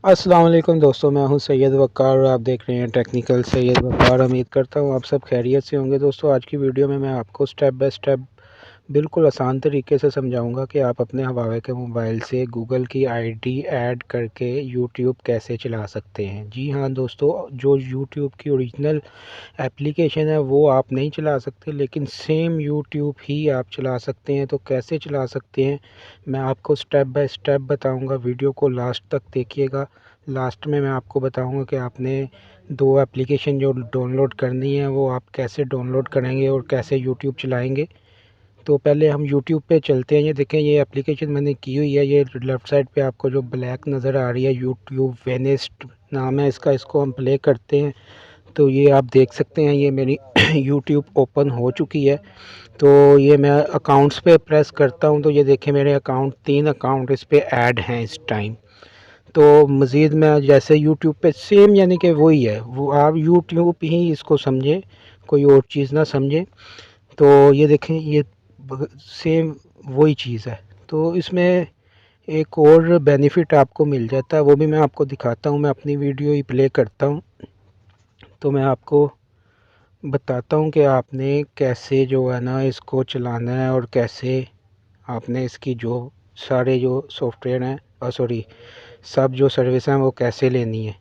अस्सलाम वालेकुम दोस्तों, मैं हूं सैयद वक़ार और आप देख रहे हैं टेक्निकल सैयद वक़ार। उम्मीद करता हूं आप सब खैरियत से होंगे। दोस्तों, आज की वीडियो में मैं आपको स्टेप बाय स्टेप बिल्कुल आसान तरीके से समझाऊंगा कि आप अपने हवावे के मोबाइल से गूगल की आईडी ऐड करके यूट्यूब कैसे चला सकते हैं। जी हाँ दोस्तों, जो यूट्यूब की ओरिजिनल एप्लीकेशन है वो आप नहीं चला सकते, लेकिन सेम यूट्यूब ही आप चला सकते हैं। तो कैसे चला सकते हैं मैं आपको स्टेप बाय स्टेप बताऊंगा। वीडियो को लास्ट तक देखिएगा। लास्ट में मैं आपको बताऊंगा कि आपने दो एप्लीकेशन जो डाउनलोड करनी है वो आप कैसे डाउनलोड करेंगे और कैसे यूट्यूब चलाएंगे। तो पहले हम यूट्यूब पे चलते हैं। ये देखें, ये एप्लीकेशन मैंने की हुई है। ये लेफ़्ट साइड पे आपको जो ब्लैक नज़र आ रही है, यूट्यूब वेनेस्ट नाम है इसका। इसको हम प्ले करते हैं तो ये आप देख सकते हैं ये मेरी यूट्यूब ओपन हो चुकी है। तो ये मैं अकाउंट्स पे प्रेस करता हूँ तो ये देखें मेरे अकाउंट 3 अकाउंट इस पे ऐड हैं इस टाइम। तो मज़ीद मैं जैसे यूट्यूब पे सेम यानी कि वही है, वो आप यूट्यूब ही इसको समझें, कोई और चीज़ ना समझें। तो ये देखें, ये सेम वही चीज़ है। तो इसमें एक और बेनिफिट आपको मिल जाता है, वो भी मैं आपको दिखाता हूँ। मैं अपनी वीडियो ही प्ले करता हूँ तो मैं आपको बताता हूँ कि आपने कैसे जो है ना इसको चलाना है और कैसे आपने इसकी जो सारे जो सॉफ्टवेयर हैं और सॉरी सब जो सर्विस हैं वो कैसे लेनी है।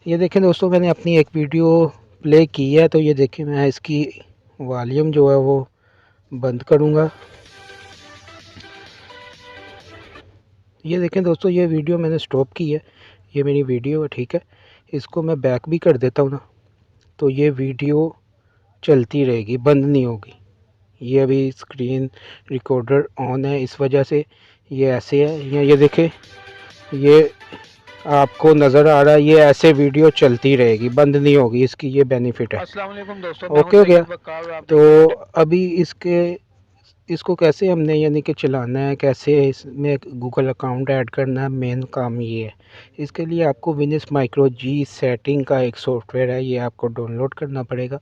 ये देखें दोस्तों, मैंने अपनी एक वीडियो प्ले की है तो ये देखें मैं इसकी वॉल्यूम जो है वो बंद करूँगा। ये देखें दोस्तों, ये वीडियो मैंने स्टॉप की है। ये मेरी वीडियो है, ठीक है। इसको मैं बैक भी कर देता हूँ ना तो ये वीडियो चलती रहेगी, बंद नहीं होगी। ये अभी स्क्रीन रिकॉर्डर ऑन है, इस वजह से ये ऐसे है। ये देखें, ये आपको नज़र आ रहा है, ये ऐसे वीडियो चलती रहेगी, बंद नहीं होगी। इसकी ये बेनिफिट है। अस्सलाम वालेकुम दोस्तों, ओके हो गया। तो अभी इसको कैसे हमने यानी कि चलाना है, कैसे इसमें गूगल अकाउंट ऐड करना है, मेन काम ये है। इसके लिए आपको विनिस माइक्रो जी सेटिंग का एक सॉफ्टवेयर है, ये आपको डाउनलोड करना पड़ेगा।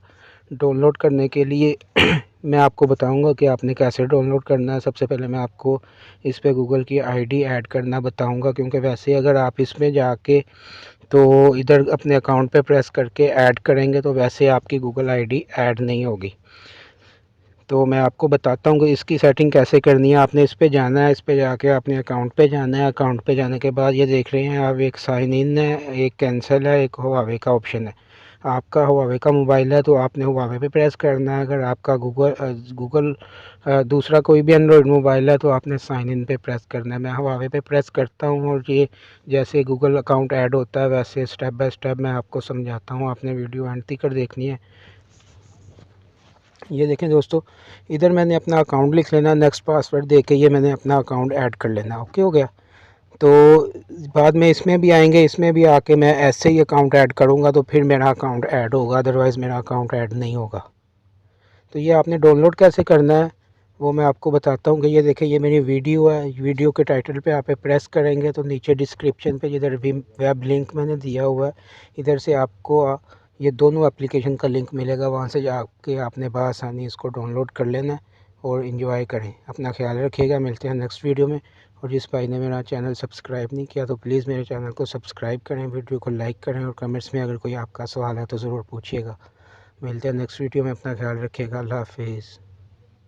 डाउनलोड करने के लिए मैं आपको बताऊंगा कि आपने कैसे डाउनलोड करना है। सबसे पहले मैं आपको इस पे गूगल की आईडी ऐड करना बताऊंगा, क्योंकि वैसे अगर आप इसमें जाके तो इधर अपने अकाउंट पे प्रेस करके ऐड करेंगे तो वैसे आपकी गूगल आईडी ऐड नहीं होगी। तो मैं आपको बताता हूँ कि इसकी सेटिंग कैसे करनी है। आपने इस पे जाना है, इस पे जाके अपने अकाउंट पे जाना है। अकाउंट पे जाने के बाद ये देख रहे हैं आप, एक साइन इन है, एक कैंसिल है, एक हुआवे का ऑप्शन है। आपका हुआवे का मोबाइल है तो आपने हुआवे पे प्रेस करना है। अगर आपका गूगल दूसरा कोई भी एंड्रॉयड मोबाइल है तो आपने साइन इन पे प्रेस करना है। मैं हुआवे पे प्रेस करता हूँ और ये जैसे गूगल अकाउंट ऐड होता है वैसे स्टेप बाय स्टेप मैं आपको समझाता हूँ। आपने वीडियो एंड तक देखनी है। ये देखें दोस्तों, इधर मैंने अपना अकाउंट लिख लेना, नेक्स्ट पासवर्ड दे के ये मैंने अपना अकाउंट ऐड कर लेना। ओके हो गया। तो बाद में इसमें भी आएंगे, इसमें भी आके मैं ऐसे ही अकाउंट ऐड करूँगा तो फिर मेरा अकाउंट ऐड होगा, अदरवाइज़ मेरा अकाउंट ऐड नहीं होगा। तो ये आपने डाउनलोड कैसे करना है वो मैं आपको बताता हूँ। कि ये देखें, ये मेरी वीडियो है। वीडियो के टाइटल पे आप प्रेस करेंगे तो नीचे डिस्क्रिप्शन पे जिधर वेब लिंक मैंने दिया हुआ है, इधर से आपको ये दोनों एप्लीकेशन का लिंक मिलेगा। वहाँ से जाके आपने बआसानी इसको डाउनलोड कर लेना है और इन्जॉय करें। अपना ख्याल रखिएगा, मिलते हैं नेक्स्ट वीडियो में। और जिस भाई ने मेरा चैनल सब्सक्राइब नहीं किया तो प्लीज़ मेरे चैनल को सब्सक्राइब करें, वीडियो को लाइक करें और कमेंट्स में अगर कोई आपका सवाल है तो ज़रूर पूछिएगा। मिलते हैं नेक्स्ट वीडियो में, अपना ख्याल रखिएगा। अल्लाह हाफिज़।